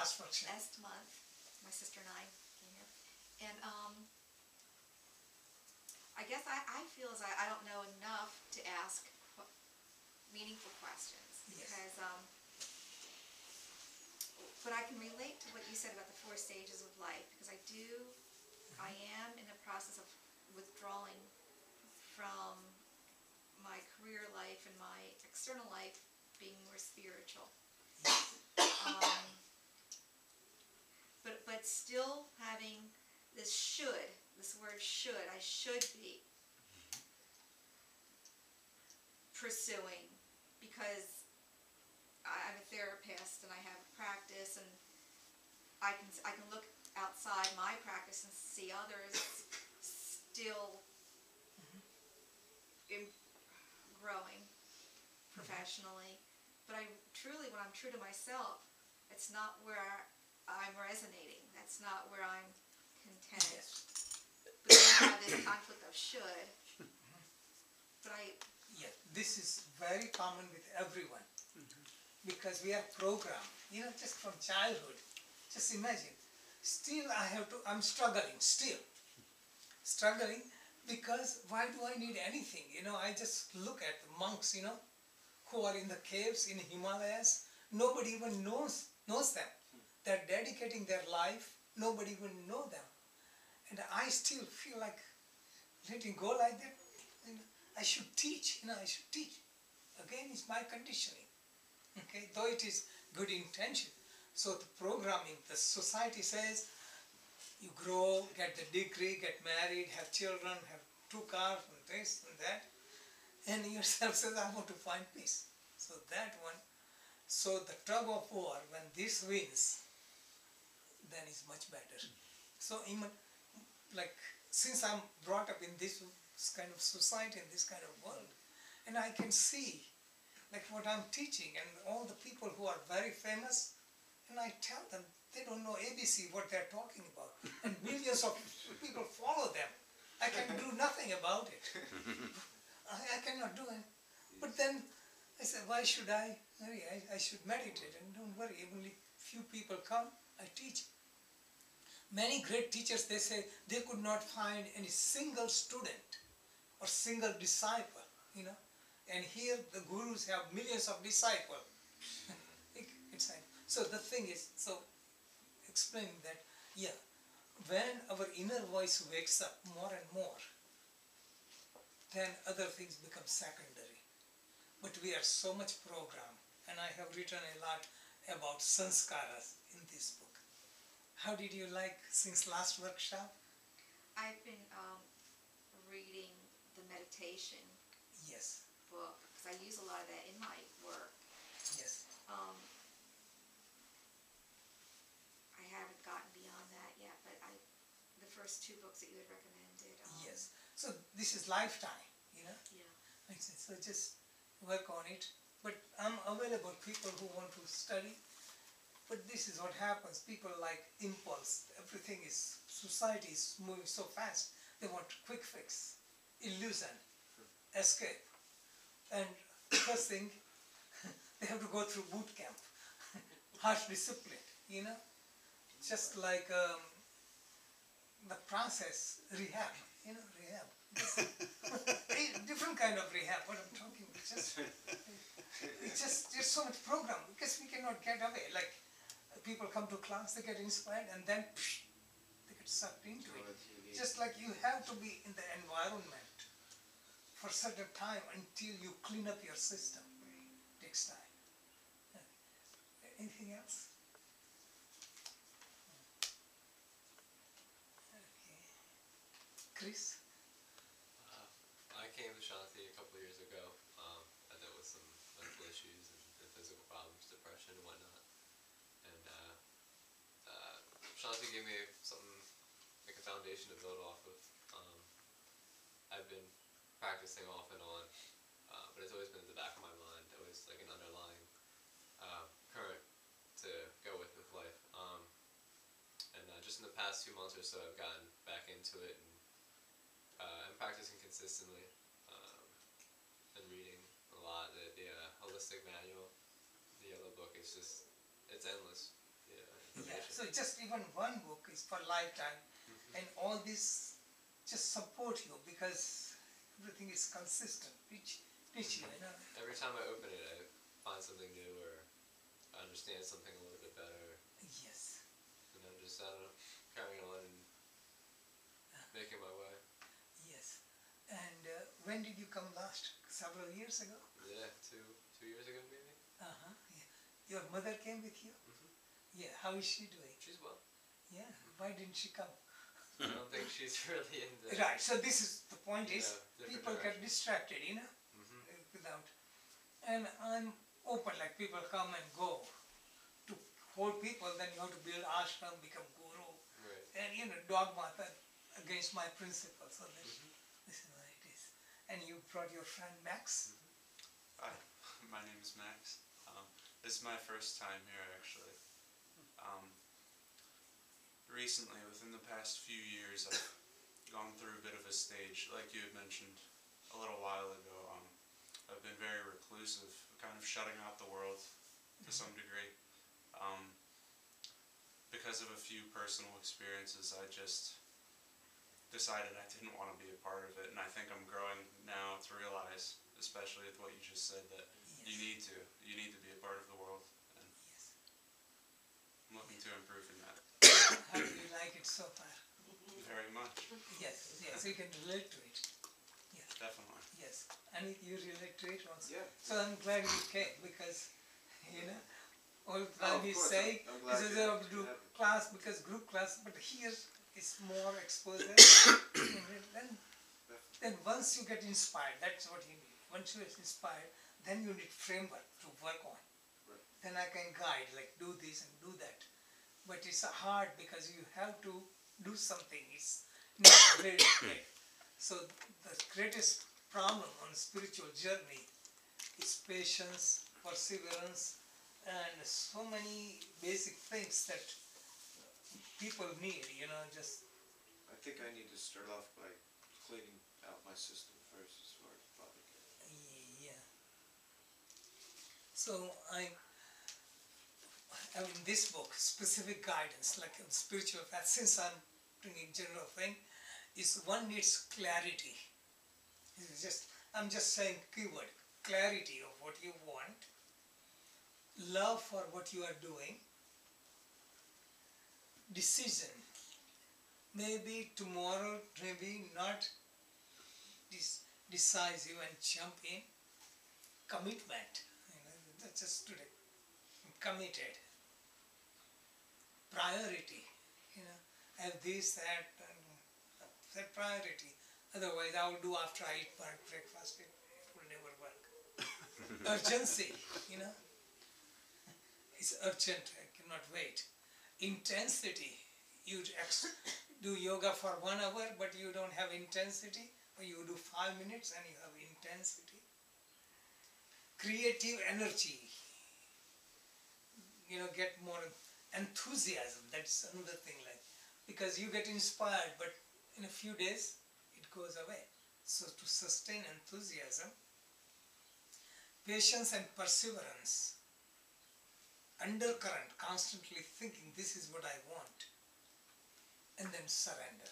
last workshop. last month. My sister and I came here. And I guess I feel as I don't know enough to ask meaningful questions. Yes. Because, but I can relate to what you said about the 4 stages of life. Because I am in the process of withdrawing from my career life and my external life being more spiritual. Um, but still having this word should, I should be pursuing, because I'm a therapist and I have a practice, and I can look outside my practice and see others still growing professionally. But when I'm true to myself, it's not where I'm resonating. That's not where I'm content. Yes. But then I have this conflict of should. But Yeah, this is very common with everyone, because we are programmed, just from childhood. Just imagine. Still I'm struggling, because why do I need anything? I just look at the monks, who are in the caves in Himalayas. Nobody even knows them. They're dedicating their life. Nobody even know them. And I still feel like letting go like that. I should teach. I should teach. Again, it's my conditioning. Okay, though it is good intention. So the programming, the society says, you grow, get the degree, get married, have children, have 2 cars, and this and that. And yourself says, I want to find peace. So that one. So the tug of war, when this wins, then it's much better. So even, since I'm brought up in this kind of society, in this kind of world, and I can see, what I'm teaching, and all the people who are very famous, and I tell them, they don't know ABC, what they're talking about. And millions of people follow them. I can do nothing about it. I cannot do it. But then I said, why should I? I should meditate, and don't worry, only few people come, I teach. Many great teachers, they say, they could not find any single student or single disciple, And here the gurus have millions of disciples. So the thing is, explaining that, when our inner voice wakes up more and more, then other things become secondary. But we are so much programmed, and I have written a lot about sanskaras in this book. How did you like since last workshop? I've been reading the meditation book, because I use a lot of that in my work. Yes. I haven't gotten beyond that yet, but the first 2 books that you had recommended. Yes. So this is lifetime, Yeah. So just work on it. But I'm available, people who want to study. But this is what happens. People like impulse. Society is moving so fast. They want quick fix, illusion, escape. And first thing, they have to go through boot camp, harsh discipline, Just like the process, rehab, rehab. Different kind of rehab, what I'm talking about. It's just so much program, because we cannot get away. People come to class, they get inspired, and then they get sucked into it. Just like you have to be in the environment for a certain time until you clean up your system. It takes time. Anything else? Okay. Chris? I came to Shanti a couple of years ago. I dealt with some mental issues and physical problems, depression and whatnot. And Shanti gave me something, like a foundation to build off of. I've been practicing off and on, but it's always been in the back of my mind, always like an underlying current to go with life. And just in the past few months or so, I've gotten back into it, and I'm practicing consistently, and reading a lot. The holistic manual, the yellow book, it's endless. just even one book is for lifetime, and all this just support you because everything is consistent. Teach you, you know. Every time I open it, I find something new or I understand something a little bit better. Yes. And I'm just, I don't know, carrying on and making my way. Yes. And when did you come last? Several years ago? Yeah, two years ago maybe. Uh-huh. Yeah. Your mother came with you? Mhm. Yeah. How is she doing? She's well. Yeah. Why didn't she come? I don't think she's really into. Right. So this is the point You is know, different people get directions. distracted, you know, Mhm. without. And I'm open, like people come and go. To hold people, then you have to build ashram, become guru, Right. and you know, dogma that against my principles. So that this is what it is. And you brought your friend Max. Hi, my name is Max. This is my first time here, actually. Recently, within the past few years, I've gone through a bit of a stage, like you had mentioned a little while ago. I've been very reclusive, kind of shutting out the world to some degree. Because of a few personal experiences, I just decided I didn't want to be a part of it, and I think I'm growing now to realize, especially with what you just said, that you need to be a part of the world, and Yes. I'm looking to improve in that How do you like it so far? very much, Yes. Yes. You can relate to it. definitely. Yes. And you relate to it also. Yeah. So I'm glad you came because, you know, all the No, time of you course, say I'm glad this is you a have do me. class because group class, but here it's more exposure. And then once you get inspired, that's what you need. Once you get inspired, then you need framework to work on. Right. Then I can guide, like do this and do that. But it's hard because you have to do something. It's not very clear. So the greatest problem on spiritual journey is patience, perseverance, and so many basic things that people need, you know, just, I think I need to start off by cleaning out my system first as far as body care. yeah. So I mean, this book, specific guidance, like in spiritual path, since I'm bringing general thing, is one needs clarity. It's just, I'm just saying keyword, clarity of what you want, love for what you are doing, decision. Maybe tomorrow, maybe not decisive and jump in. Commitment, you know, that's just today. Committed. Priority, you know, have this, that, and that priority. Otherwise, I will do after I eat my breakfast. It will never work. Urgency, you know, it's urgent. I cannot wait. Intensity. You do yoga for 1 hour, but you don't have intensity. Or you do 5 minutes and you have intensity. Creative energy. You know, get more enthusiasm. That's another thing, like, because you get inspired, but in a few days it goes away. So to sustain enthusiasm, patience and perseverance, undercurrent, constantly thinking this is what I want, and then surrender.